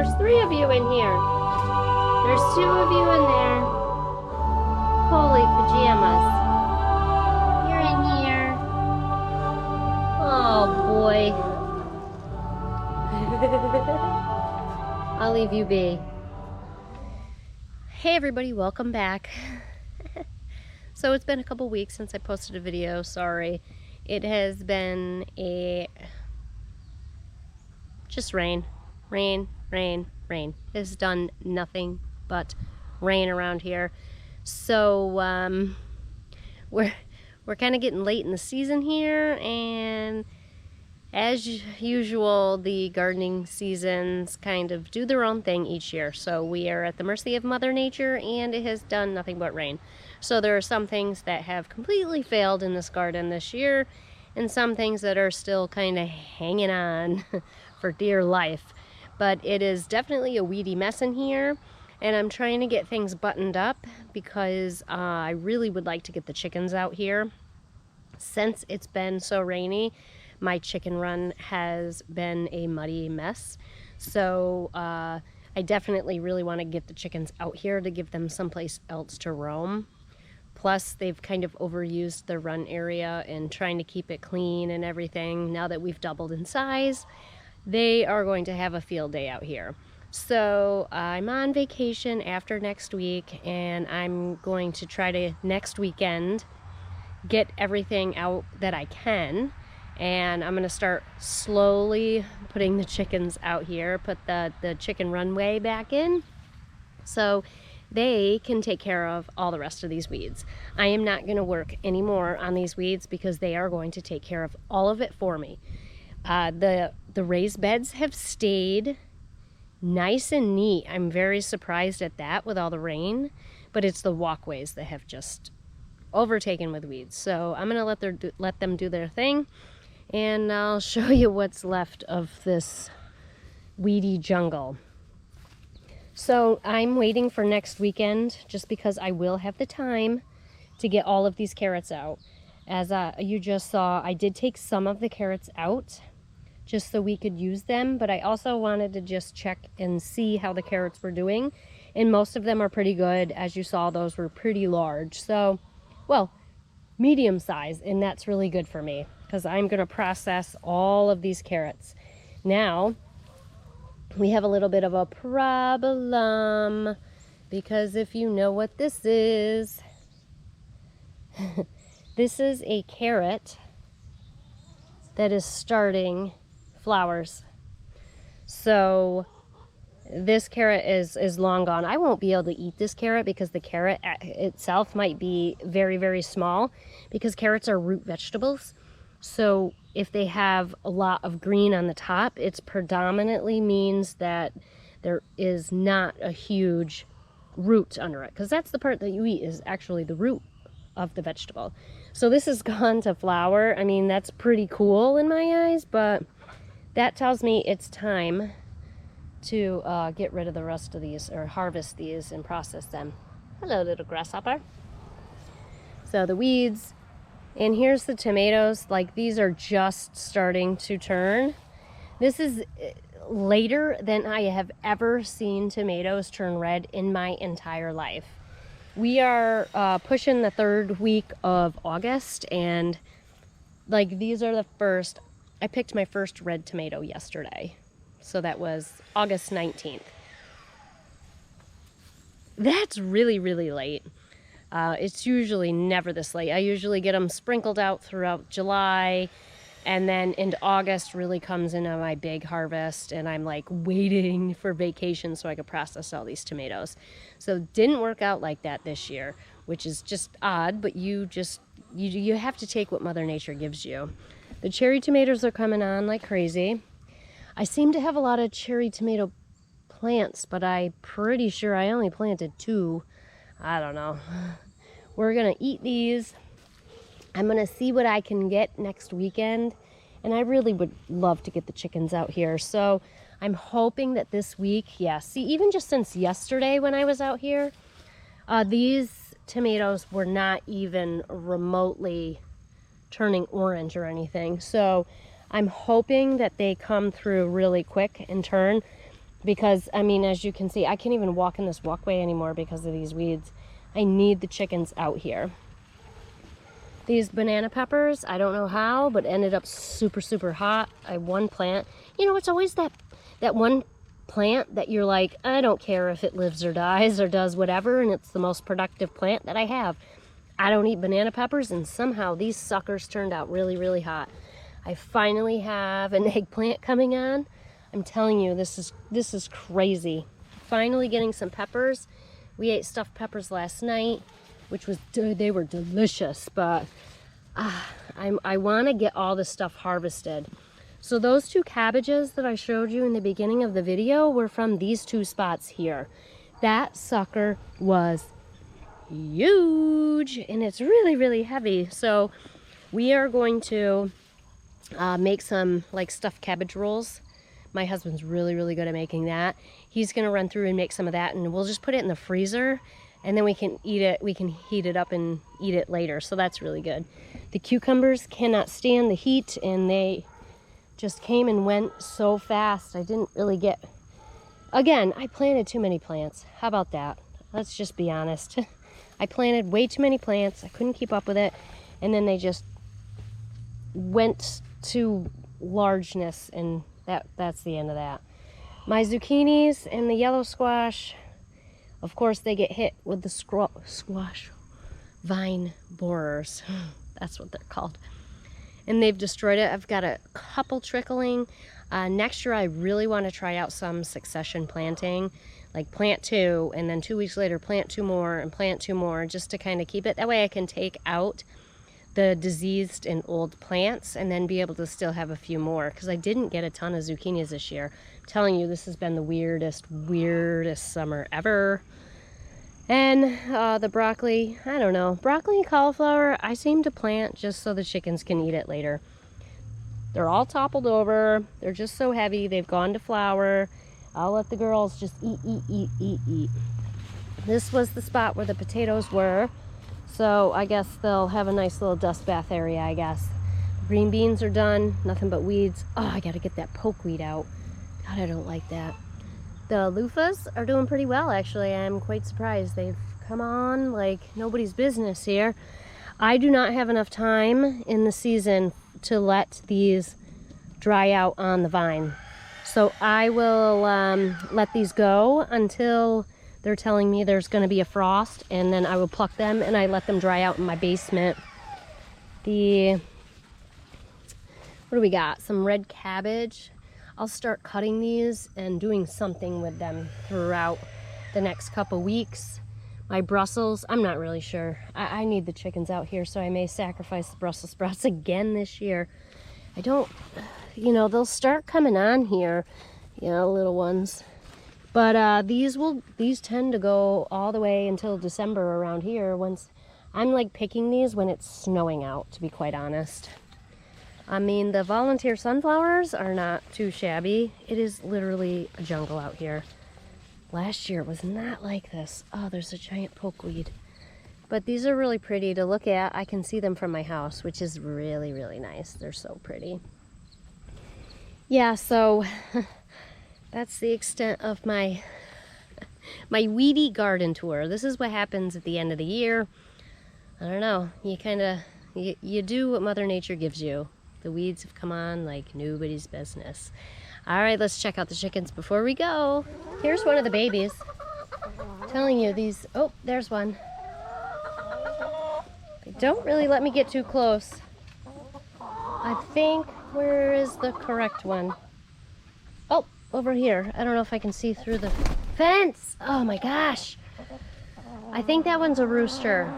there's 3 of you in here. There's 2 of you in there. Holy pajamas. You're in here. Oh boy. I'll leave you be. Hey everybody, welcome back. So it's been a couple weeks since I posted a video, sorry. It has been just rain. Rain. It has done nothing but rain around here. So we're kind of getting late in the season here, and as usual, the gardening seasons kind of do their own thing each year. So we are at the mercy of Mother Nature, and it has done nothing but rain. So there are some things that have completely failed in this garden this year, and some things that are still kind of hanging on for dear life. But it is definitely a weedy mess in here, and I'm trying to get things buttoned up because I really would like to get the chickens out here. Since it's been so rainy, my chicken run has been a muddy mess. So I definitely really want to get the chickens out here to give them someplace else to roam. Plus, they've kind of overused the run area and trying to keep it clean and everything. Now that we've doubled in size, they are going to have a field day out here. So I'm on vacation after next week, and I'm going to try to next weekend get everything out that I can. And I'm going to start slowly putting the chickens out here, put the chicken runway back in so they can take care of all the rest of these weeds. I am not going to work anymore on these weeds because they are going to take care of all of it for me. The raised beds have stayed nice and neat. I'm very surprised at that with all the rain, but it's the walkways that have just overtaken with weeds. So I'm going to let them do their thing. And I'll show you what's left of this weedy jungle. So I'm waiting for next weekend just because I will have the time to get all of these carrots out. As you just saw, I did take some of the carrots out just so we could use them, but I also wanted to just check and see how the carrots were doing. And most of them are pretty good. As you saw, those were pretty large. So, well, medium size, and that's really good for me, because I'm going to process all of these carrots. Now, we have a little bit of a problem, because if you know what this is, this is a carrot that is starting flowers. So this carrot is long gone. I won't be able to eat this carrot because the carrot itself might be very, very small, because carrots are root vegetables. So if they have a lot of green on the top, it predominantly means that there is not a huge root under it, because that's the part that you eat, is actually the root of the vegetable. So this has gone to flower. I mean, that's pretty cool in my eyes, but that tells me it's time to get rid of the rest of these, or harvest these and process them. Hello, little grasshopper. So the weeds. And here's the tomatoes. Like, these are just starting to turn. This is later than I have ever seen tomatoes turn red in my entire life. We are pushing the 3rd week of August, and like, these are the first. I picked my first red tomato yesterday. So that was August 19th. That's really, really late. It's usually never this late. I usually get them sprinkled out throughout July, and then into August really comes into my big harvest, and I'm like waiting for vacation so I could process all these tomatoes. So it didn't work out like that this year, which is just odd, but you have to take what Mother Nature gives you. The cherry tomatoes are coming on like crazy. I seem to have a lot of cherry tomato plants, but I'm pretty sure I only planted 2. I don't know. We're gonna eat these. I'm gonna see what I can get next weekend, and I really would love to get the chickens out here. So I'm hoping that this week, see, even just since yesterday when I was out here, these tomatoes were not even remotely turning orange or anything. So I'm hoping that they come through really quick and turn. because, I mean, as you can see, I can't even walk in this walkway anymore because of these weeds. I need the chickens out here. These banana peppers, I don't know how, but ended up super, super hot. I have one plant. You know, it's always that one plant that you're like, I don't care if it lives or dies or does whatever, and it's the most productive plant that I have. I don't eat banana peppers, and somehow these suckers turned out really, really hot. I finally have an eggplant coming on. I'm telling you, this is crazy. Finally getting some peppers. We ate stuffed peppers last night, which was, they were delicious, but I want to get all this stuff harvested. So those 2 cabbages that I showed you in the beginning of the video were from these 2 spots here. That sucker was huge, and it's really, really heavy. So we are going to make some like stuffed cabbage rolls. My husband's really, really good at making that. He's gonna run through and make some of that, and we'll just put it in the freezer, and then we can eat it. We can heat it up and eat it later, so that's really good. The cucumbers cannot stand the heat, and they just came and went so fast. I didn't really get, again, I planted too many plants. How about that? Let's just be honest. I planted way too many plants. I couldn't keep up with it, and then they just went to largeness, and that's the end of that. My zucchinis and the yellow squash, of course, they get hit with the squash vine borers. That's what they're called. And they've destroyed it. I've got a couple trickling. Next year, I really want to try out some succession planting, like plant 2, and then 2 weeks later, plant 2 more, and plant 2 more, just to kind of keep it. That way I can take out the diseased and old plants and then be able to still have a few more, because I didn't get a ton of zucchinis this year. I'm telling you, this has been the weirdest summer ever. And the broccoli, I don't know, broccoli and cauliflower, I seem to plant just so the chickens can eat it later. They're all toppled over. They're just so heavy. They've gone to flower. I'll let the girls just eat. This was the spot where the potatoes were. So I guess they'll have a nice little dust bath area, I guess. The green beans are done. Nothing but weeds. Oh, I gotta get that pokeweed out. God, I don't like that. The loofahs are doing pretty well, actually. I'm quite surprised. They've come on like nobody's business here. I do not have enough time in the season to let these dry out on the vine. So I will let these go until they're telling me there's going to be a frost, and then I will pluck them and I let them dry out in my basement. What do we got? Some red cabbage. I'll start cutting these and doing something with them throughout the next couple weeks. My Brussels, I'm not really sure. I need the chickens out here, so I may sacrifice the Brussels sprouts again this year. I don't, you know, they'll start coming on here, you know, little ones. But these tend to go all the way until December around here. Once I'm like picking these when it's snowing out, to be quite honest. I mean, the volunteer sunflowers are not too shabby. It is literally a jungle out here. Last year it was not like this. Oh, there's a giant pokeweed. But these are really pretty to look at. I can see them from my house, which is really, really nice. They're so pretty. Yeah, so that's the extent of my weedy garden tour. This is what happens at the end of the year. I don't know. You do what Mother Nature gives you. The weeds have come on like nobody's business. All right, let's check out the chickens before we go. Here's one of the babies. I'm telling you, these, oh, there's one. They don't really let me get too close. I think, where is the correct one? Oh, over here. I don't know if I can see through the fence. Oh my gosh. I think that one's a rooster.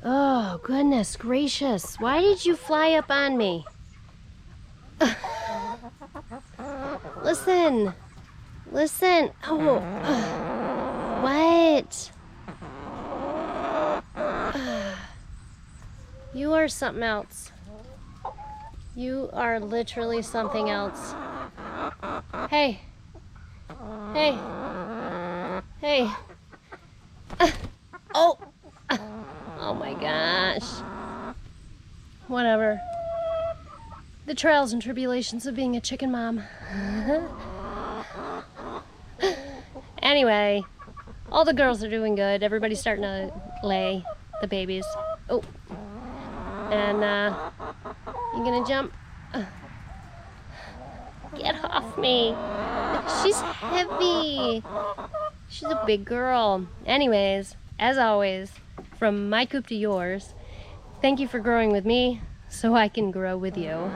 Oh, goodness gracious. Why did you fly up on me? Listen. Listen. Oh. What? You are something else. You are literally something else. Hey. Hey. Hey. Oh. Oh my gosh. Whatever. The trials and tribulations of being a chicken mom. Anyway, all the girls are doing good. Everybody's starting to lay the babies. Oh, and you gonna jump? Get off me. She's heavy. She's a big girl. Anyways, as always, from my coop to yours, thank you for growing with me so I can grow with you.